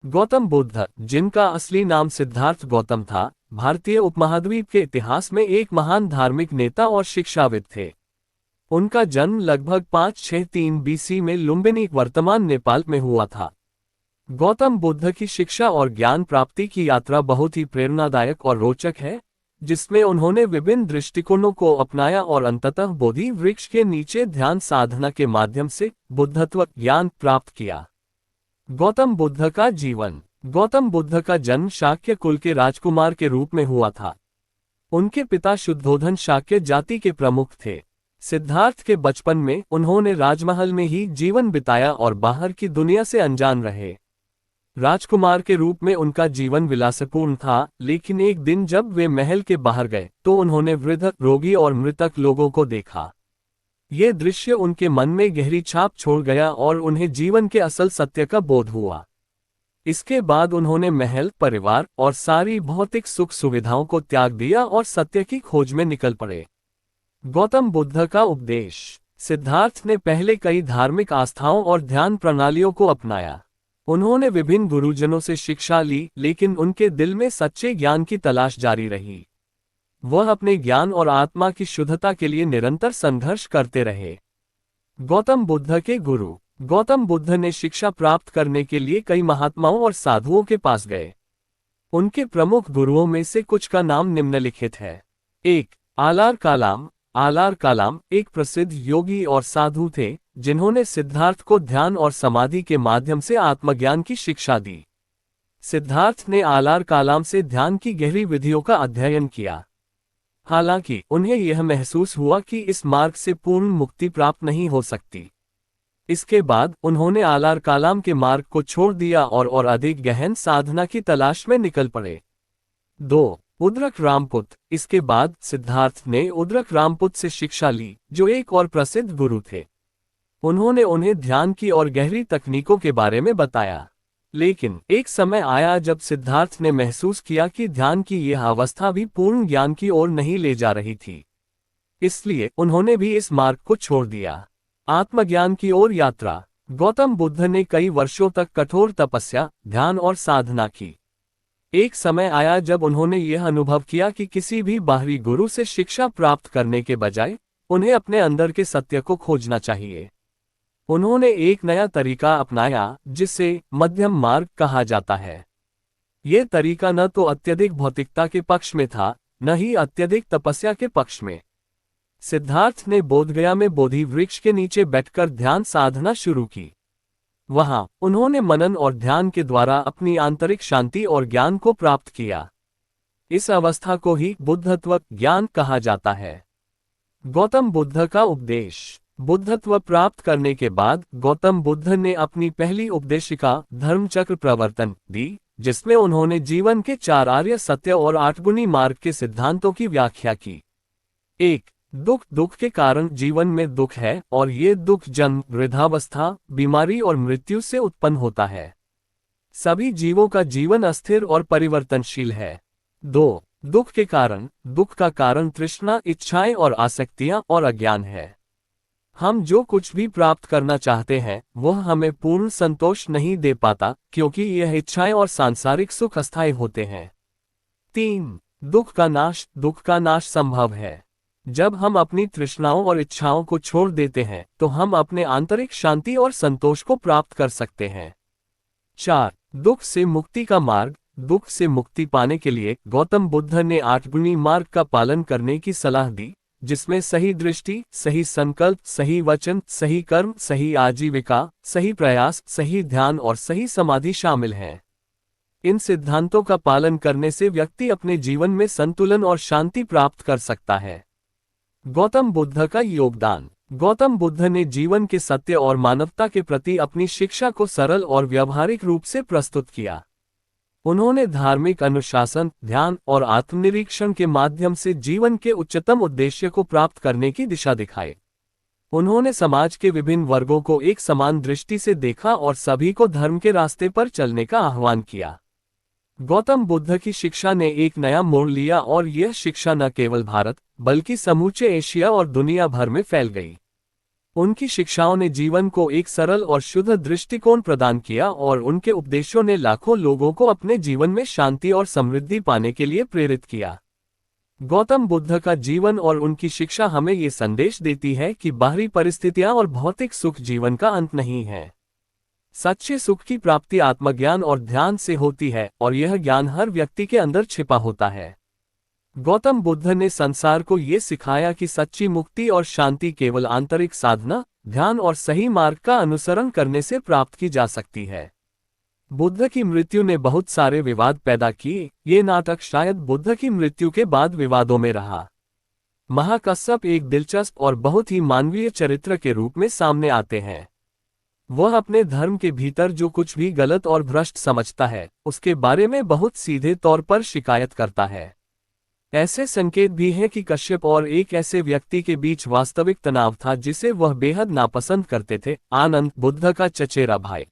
गौतम बुद्ध, जिनका असली नाम सिद्धार्थ गौतम था, भारतीय उपमहाद्वीप के इतिहास में एक महान धार्मिक नेता और शिक्षाविद थे। उनका जन्म लगभग 563 बीसी में लुम्बिनी, वर्तमान नेपाल में हुआ था। गौतम बुद्ध की शिक्षा और ज्ञान प्राप्ति की यात्रा बहुत ही प्रेरणादायक और रोचक है, जिसमें उन्होंने विभिन्न दृष्टिकोणों को अपनाया और अंततः बोधि वृक्ष के नीचे ध्यान साधना के माध्यम से बुद्धत्व ज्ञान प्राप्त किया। गौतम बुद्ध का जीवन। गौतम बुद्ध का जन्म शाक्य कुल के राजकुमार के रूप में हुआ था। उनके पिता शुद्धोधन शाक्य जाति के प्रमुख थे। सिद्धार्थ के बचपन में उन्होंने राजमहल में ही जीवन बिताया और बाहर की दुनिया से अनजान रहे। राजकुमार के रूप में उनका जीवन विलासपूर्ण था, लेकिन एक दिन जब वे महल के बाहर गए तो उन्होंने वृद्ध, रोगी और मृतक लोगों को देखा। ये दृश्य उनके मन में गहरी छाप छोड़ गया और उन्हें जीवन के असल सत्य का बोध हुआ। इसके बाद उन्होंने महल, परिवार और सारी भौतिक सुख सुविधाओं को त्याग दिया और सत्य की खोज में निकल पड़े। गौतम बुद्ध का उपदेश। सिद्धार्थ ने पहले कई धार्मिक आस्थाओं और ध्यान प्रणालियों को अपनाया। उन्होंने विभिन्न गुरुजनों से शिक्षा ली, लेकिन उनके दिल में सच्चे ज्ञान की तलाश जारी रही। वह अपने ज्ञान और आत्मा की शुद्धता के लिए निरंतर संघर्ष करते रहे। गौतम बुद्ध के गुरु। गौतम बुद्ध ने शिक्षा प्राप्त करने के लिए कई महात्माओं और साधुओं के पास गए। उनके प्रमुख गुरुओं में से कुछ का नाम निम्नलिखित है। 1. आलार कालाम। आलार कालाम एक प्रसिद्ध योगी और साधु थे, जिन्होंने सिद्धार्थ को ध्यान और समाधि के माध्यम से आत्मज्ञान की शिक्षा दी। सिद्धार्थ ने आलार कालाम से ध्यान की गहरी विधियों का अध्ययन किया। हालांकि उन्हें यह महसूस हुआ कि इस मार्ग से पूर्ण मुक्ति प्राप्त नहीं हो सकती। इसके बाद उन्होंने आलार कालाम के मार्ग को छोड़ दिया और अधिक गहन साधना की तलाश में निकल पड़े। 2. उद्रक रामपुत। इसके बाद सिद्धार्थ ने उद्रक रामपुत से शिक्षा ली, जो एक और प्रसिद्ध गुरु थे। उन्होंने उन्हें ध्यान की और गहरी तकनीकों के बारे में बताया। लेकिन एक समय आया जब सिद्धार्थ ने महसूस किया कि ध्यान की यह अवस्था भी पूर्ण ज्ञान की ओर नहीं ले जा रही थी। इसलिए उन्होंने भी इस मार्ग को छोड़ दिया। आत्मज्ञान की ओर यात्रा। गौतम बुद्ध ने कई वर्षों तक कठोर तपस्या, ध्यान और साधना की। एक समय आया जब उन्होंने यह अनुभव किया कि किसी भी बाहरी गुरु से शिक्षा प्राप्त करने के बजाय उन्हें अपने अंदर के सत्य को खोजना चाहिए। उन्होंने एक नया तरीका अपनाया, जिसे मध्यम मार्ग कहा जाता है। यह तरीका न तो अत्यधिक भौतिकता के पक्ष में था, न ही अत्यधिक तपस्या के पक्ष में। सिद्धार्थ ने बोधगया में बोधि वृक्ष के नीचे बैठकर ध्यान साधना शुरू की। वहां उन्होंने मनन और ध्यान के द्वारा अपनी आंतरिक शांति और ज्ञान को प्राप्त किया। इस अवस्था को ही बुद्धत्व ज्ञान कहा जाता है। गौतम बुद्ध का उपदेश। बुद्धत्व प्राप्त करने के बाद गौतम बुद्ध ने अपनी पहली उपदेशिका धर्मचक्र प्रवर्तन दी, जिसमें उन्होंने जीवन के 4 आर्य सत्य और 8 गुणी मार्ग के सिद्धांतों की व्याख्या की। 1. दुख। दुख के कारण जीवन में दुख है और ये दुख जन्म, वृद्धावस्था, बीमारी और मृत्यु से उत्पन्न होता है। सभी जीवों का जीवन अस्थिर और परिवर्तनशील है। 2. दुख के कारण। दुख का कारण तृष्णा, इच्छाएं और आसक्तियां और अज्ञान है। हम जो कुछ भी प्राप्त करना चाहते हैं वह हमें पूर्ण संतोष नहीं दे पाता, क्योंकि यह इच्छाएं और सांसारिक सुख अस्थायी होते हैं। 3. दुख का नाश। दुख का नाश संभव है जब हम अपनी तृष्णाओं और इच्छाओं को छोड़ देते हैं, तो हम अपने आंतरिक शांति और संतोष को प्राप्त कर सकते हैं। 4. दुख से मुक्ति का मार्ग। दुख से मुक्ति पाने के लिए गौतम बुद्ध ने 8 गुणी मार्ग का पालन करने की सलाह दी, जिसमें सही दृष्टि, सही संकल्प, सही वचन, सही कर्म, सही आजीविका, सही प्रयास, सही ध्यान और सही समाधि शामिल हैं। इन सिद्धांतों का पालन करने से व्यक्ति अपने जीवन में संतुलन और शांति प्राप्त कर सकता है। गौतम बुद्ध का योगदान। गौतम बुद्ध ने जीवन के सत्य और मानवता के प्रति अपनी शिक्षा को सरल और व्यावहारिक रूप से प्रस्तुत किया। उन्होंने धार्मिक अनुशासन, ध्यान और आत्मनिरीक्षण के माध्यम से जीवन के उच्चतम उद्देश्य को प्राप्त करने की दिशा दिखाई। उन्होंने समाज के विभिन्न वर्गों को एक समान दृष्टि से देखा और सभी को धर्म के रास्ते पर चलने का आह्वान किया। गौतम बुद्ध की शिक्षा ने एक नया मोड़ लिया और यह शिक्षा न केवल भारत, बल्कि समूचे एशिया और दुनिया भर में फैल गई। उनकी शिक्षाओं ने जीवन को एक सरल और शुद्ध दृष्टिकोण प्रदान किया और उनके उपदेशों ने लाखों लोगों को अपने जीवन में शांति और समृद्धि पाने के लिए प्रेरित किया। गौतम बुद्ध का जीवन और उनकी शिक्षा हमें ये संदेश देती है कि बाहरी परिस्थितियां और भौतिक सुख जीवन का अंत नहीं है। सच्चे सुख की प्राप्ति आत्मज्ञान और ध्यान से होती है और यह ज्ञान हर व्यक्ति के अंदर छिपा होता है। गौतम बुद्ध ने संसार को ये सिखाया कि सच्ची मुक्ति और शांति केवल आंतरिक साधना, ध्यान और सही मार्ग का अनुसरण करने से प्राप्त की जा सकती है। बुद्ध की मृत्यु ने बहुत सारे विवाद पैदा किए। ये नाटक शायद बुद्ध की मृत्यु के बाद विवादों में रहा। महाकश्यप एक दिलचस्प और बहुत ही मानवीय चरित्र के रूप में सामने आते हैं। वह अपने धर्म के भीतर जो कुछ भी गलत और भ्रष्ट समझता है, उसके बारे में बहुत सीधे तौर पर शिकायत करता है। ऐसे संकेत भी हैं कि कश्यप और एक ऐसे व्यक्ति के बीच वास्तविक तनाव था जिसे वह बेहद नापसंद करते थे, आनंद, बुद्ध का चचेरा भाई।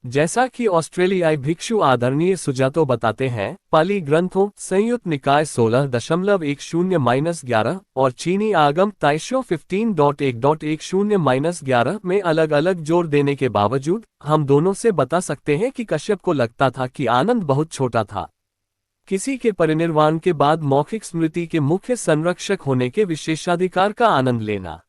जैसा कि ऑस्ट्रेलियाई भिक्षु आदरणीय सुजातो बताते हैं, पाली ग्रंथों संयुक्त निकाय 16.10-11 और चीनी आगम ताइशो 15.1.10-11 में अलग अलग जोर देने के बावजूद हम दोनों से बता सकते हैं कि कश्यप को लगता था कि आनंद बहुत छोटा था। किसी के परिनिर्वाण के बाद मौखिक स्मृति के मुख्य संरक्षक होने के विशेषाधिकार का आनंद लेना।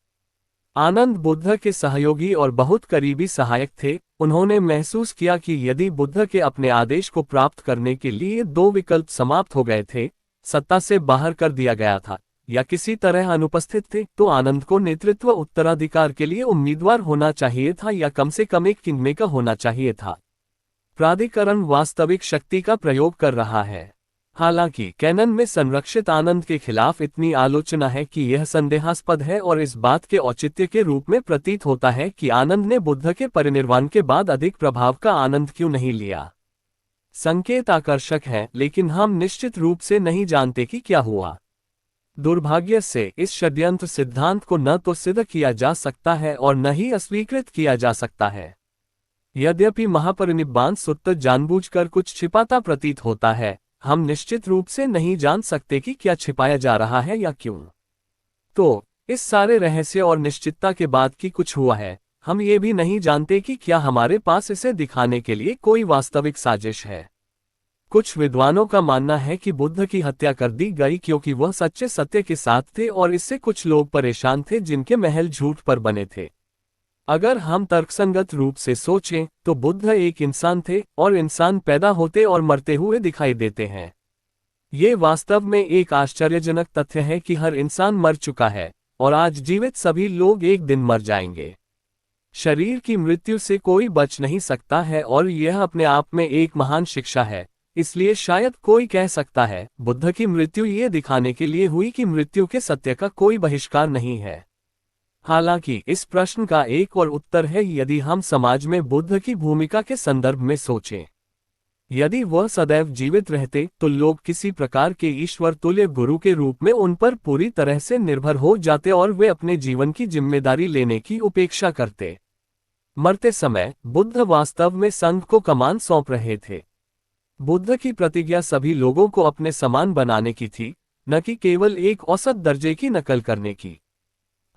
आनंद बुद्ध के सहयोगी और बहुत करीबी सहायक थे। उन्होंने महसूस किया कि यदि बुद्ध के अपने आदेश को प्राप्त करने के लिए दो विकल्प समाप्त हो गए थे, सत्ता से बाहर कर दिया गया था या किसी तरह अनुपस्थित थे, तो आनंद को नेतृत्व उत्तराधिकार के लिए उम्मीदवार होना चाहिए था या कम से कम एक किंगमेकर होना चाहिए था। प्राधिकरण वास्तविक शक्ति का प्रयोग कर रहा है। हालांकि कैनन में संरक्षित आनंद के खिलाफ इतनी आलोचना है कि यह संदेहास्पद है और इस बात के औचित्य के रूप में प्रतीत होता है कि आनंद ने बुद्ध के परिनिर्वाण के बाद अधिक प्रभाव का आनंद क्यों नहीं लिया। संकेत आकर्षक है, लेकिन हम निश्चित रूप से नहीं जानते कि क्या हुआ। दुर्भाग्य से इस षड्यंत्र सिद्धांत को न तो सिद्ध किया जा सकता है और न ही अस्वीकृत किया जा सकता है। यद्यपि महापरिनिब्बाण सूत्र जानबूझकर कुछ छिपाता प्रतीत होता है, हम निश्चित रूप से नहीं जान सकते कि क्या छिपाया जा रहा है या क्यों। तो इस सारे रहस्य और निश्चितता के बाद कि कुछ हुआ है, हम ये भी नहीं जानते कि क्या हमारे पास इसे दिखाने के लिए कोई वास्तविक साजिश है। कुछ विद्वानों का मानना है कि बुद्ध की हत्या कर दी गई क्योंकि वह सच्चे सत्य के साथ थे और इससे कुछ लोग परेशान थे जिनके महल झूठ पर बने थे। अगर हम तर्कसंगत रूप से सोचें तो बुद्ध एक इंसान थे और इंसान पैदा होते और मरते हुए दिखाई देते हैं। ये वास्तव में एक आश्चर्यजनक तथ्य है कि हर इंसान मर चुका है और आज जीवित सभी लोग एक दिन मर जाएंगे। शरीर की मृत्यु से कोई बच नहीं सकता है और यह अपने आप में एक महान शिक्षा है। इसलिए शायद कोई कह सकता है, बुद्ध की मृत्यु ये दिखाने के लिए हुई कि मृत्यु के सत्य का कोई बहिष्कार नहीं है। हालांकि इस प्रश्न का एक और उत्तर है यदि हम समाज में बुद्ध की भूमिका के संदर्भ में सोचें। यदि वह सदैव जीवित रहते तो लोग किसी प्रकार के ईश्वर तुल्य गुरु के रूप में उन पर पूरी तरह से निर्भर हो जाते और वे अपने जीवन की जिम्मेदारी लेने की उपेक्षा करते। मरते समय बुद्ध वास्तव में संघ को कमान सौंप रहे थे। बुद्ध की प्रतिज्ञा सभी लोगों को अपने समान बनाने की थी, न कि केवल एक औसत दर्जे की नकल करने की।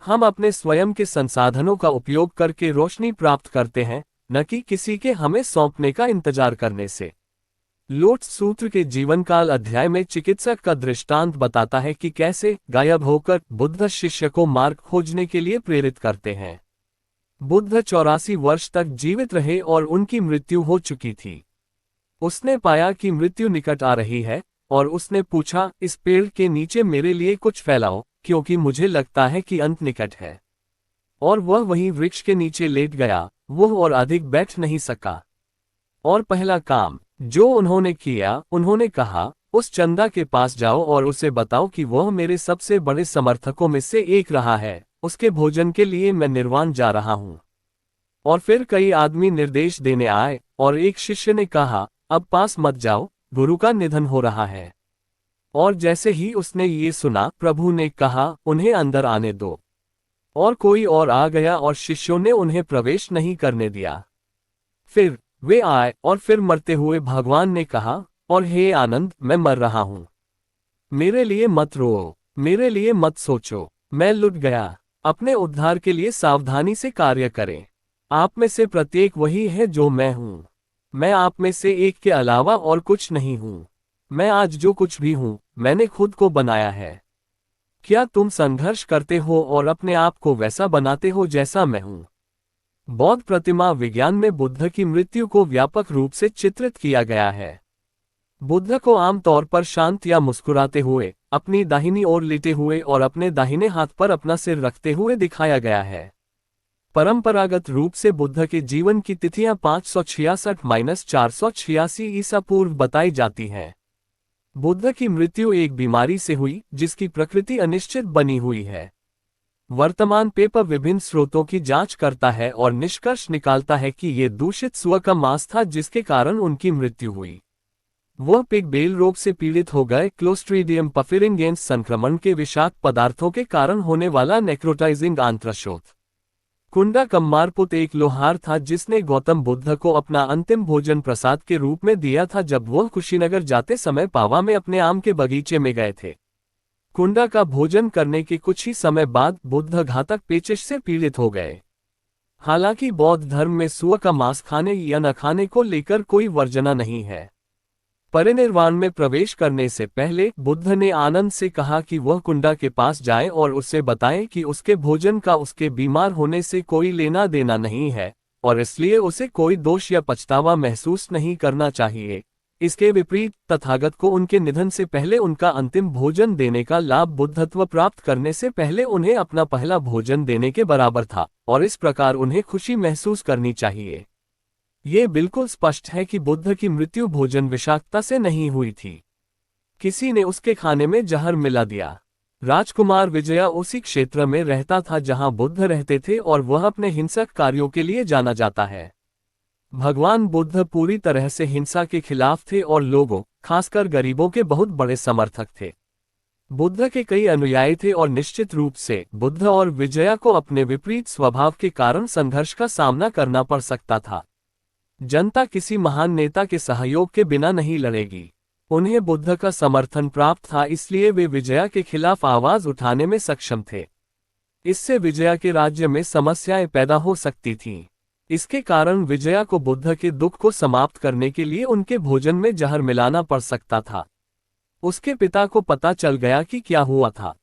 हम अपने स्वयं के संसाधनों का उपयोग करके रोशनी प्राप्त करते हैं, न कि किसी के हमें सौंपने का इंतजार करने से। लोट्स सूत्र के जीवनकाल अध्याय में चिकित्सक का दृष्टांत बताता है कि कैसे गायब होकर बुद्ध शिष्य को मार्ग खोजने के लिए प्रेरित करते हैं। बुद्ध 84 वर्ष तक जीवित रहे और उनकी मृत्यु हो चुकी थी। उसने पाया कि मृत्यु निकट आ रही है और उसने पूछा, इस पेड़ के नीचे मेरे लिए कुछ फैलाओ, क्योंकि मुझे लगता है कि अंत निकट है। और वह वहीं वृक्ष के नीचे लेट गया, वह और अधिक बैठ नहीं सका। और पहला काम जो उन्होंने किया, उन्होंने कहा, उस चंदा के पास जाओ और उसे बताओ कि वह मेरे सबसे बड़े समर्थकों में से एक रहा है, उसके भोजन के लिए मैं निर्वाण जा रहा हूं। और फिर कई आदमी निर्देश देने आए और एक शिष्य ने कहा, अब पास मत जाओ, गुरु का निधन हो रहा है। और जैसे ही उसने ये सुना, प्रभु ने कहा, उन्हें अंदर आने दो। और कोई और आ गया और शिष्यों ने उन्हें प्रवेश नहीं करने दिया। फिर वे आए और फिर मरते हुए भगवान ने कहा, और हे आनंद, मैं मर रहा हूं। मेरे लिए मत रो, मेरे लिए मत सोचो, मैं लुट गया। अपने उद्धार के लिए सावधानी से कार्य करें। आप में से प्रत्येक वही है जो मैं हूँ। मैं आप में से एक के अलावा और कुछ नहीं हूँ। मैं आज जो कुछ भी हूँ, मैंने खुद को बनाया है। क्या तुम संघर्ष करते हो और अपने आप को वैसा बनाते हो जैसा मैं हूँ? बौद्ध प्रतिमा विज्ञान में बुद्ध की मृत्यु को व्यापक रूप से चित्रित किया गया है। बुद्ध को आमतौर पर शांत या मुस्कुराते हुए, अपनी दाहिनी ओर लेटे हुए और अपने दाहिने हाथ पर अपना सिर रखते हुए दिखाया गया है। परंपरागत रूप से बुद्ध के जीवन की तिथियां 566-486 ईसा पूर्व बताई जाती हैं। बुद्ध की मृत्यु एक बीमारी से हुई जिसकी प्रकृति अनिश्चित बनी हुई है। वर्तमान पेपर विभिन्न स्रोतों की जांच करता है और निष्कर्ष निकालता है कि ये दूषित सुअर का मांस था जिसके कारण उनकी मृत्यु हुई। वह पिग बेल रोग से पीड़ित हो गए। क्लोस्ट्रीडियम पफिरिंगेंस संक्रमण के विषाक्त पदार्थों के कारण होने वाला नेक्रोटाइजिंग आंत्रशोथ। कुंडा कम्मारपुत एक लोहार था जिसने गौतम बुद्ध को अपना अंतिम भोजन प्रसाद के रूप में दिया था जब वह कुशीनगर जाते समय पावा में अपने आम के बगीचे में गए थे। कुंडा का भोजन करने के कुछ ही समय बाद बुद्ध घातक पेचिश से पीड़ित हो गए। हालांकि बौद्ध धर्म में सुअर का मांस खाने या न खाने को लेकर कोई वर्जना नहीं है। परिनिर्वाण में प्रवेश करने से पहले बुद्ध ने आनंद से कहा कि वह कुंडा के पास जाए और उससे बताए कि उसके भोजन का उसके बीमार होने से कोई लेना देना नहीं है और इसलिए उसे कोई दोष या पछतावा महसूस नहीं करना चाहिए। इसके विपरीत तथागत को उनके निधन से पहले उनका अंतिम भोजन देने का लाभ बुद्धत्व प्राप्त करने से पहले उन्हें अपना पहला भोजन देने के बराबर था और इस प्रकार उन्हें खुशी महसूस करनी चाहिए। ये बिल्कुल स्पष्ट है कि बुद्ध की मृत्यु भोजन विषाक्तता से नहीं हुई थी। किसी ने उसके खाने में जहर मिला दिया। राजकुमार विजया उसी क्षेत्र में रहता था जहां बुद्ध रहते थे और वह अपने हिंसक कार्यों के लिए जाना जाता है। भगवान बुद्ध पूरी तरह से हिंसा के खिलाफ थे और लोगों, खासकर गरीबों के बहुत बड़े समर्थक थे। बुद्ध के कई अनुयायी थे और निश्चित रूप से बुद्ध और विजया को अपने विपरीत स्वभाव के कारण संघर्ष का सामना करना पड़ सकता था। जनता किसी महान नेता के सहयोग के बिना नहीं लड़ेगी। उन्हें बुद्ध का समर्थन प्राप्त था, इसलिए वे विजया के खिलाफ आवाज उठाने में सक्षम थे। इससे विजया के राज्य में समस्याएं पैदा हो सकती थीं। इसके कारण विजया को बुद्ध के दुख को समाप्त करने के लिए उनके भोजन में जहर मिलाना पड़ सकता था। उसके पिता को पता चल गया कि क्या हुआ था।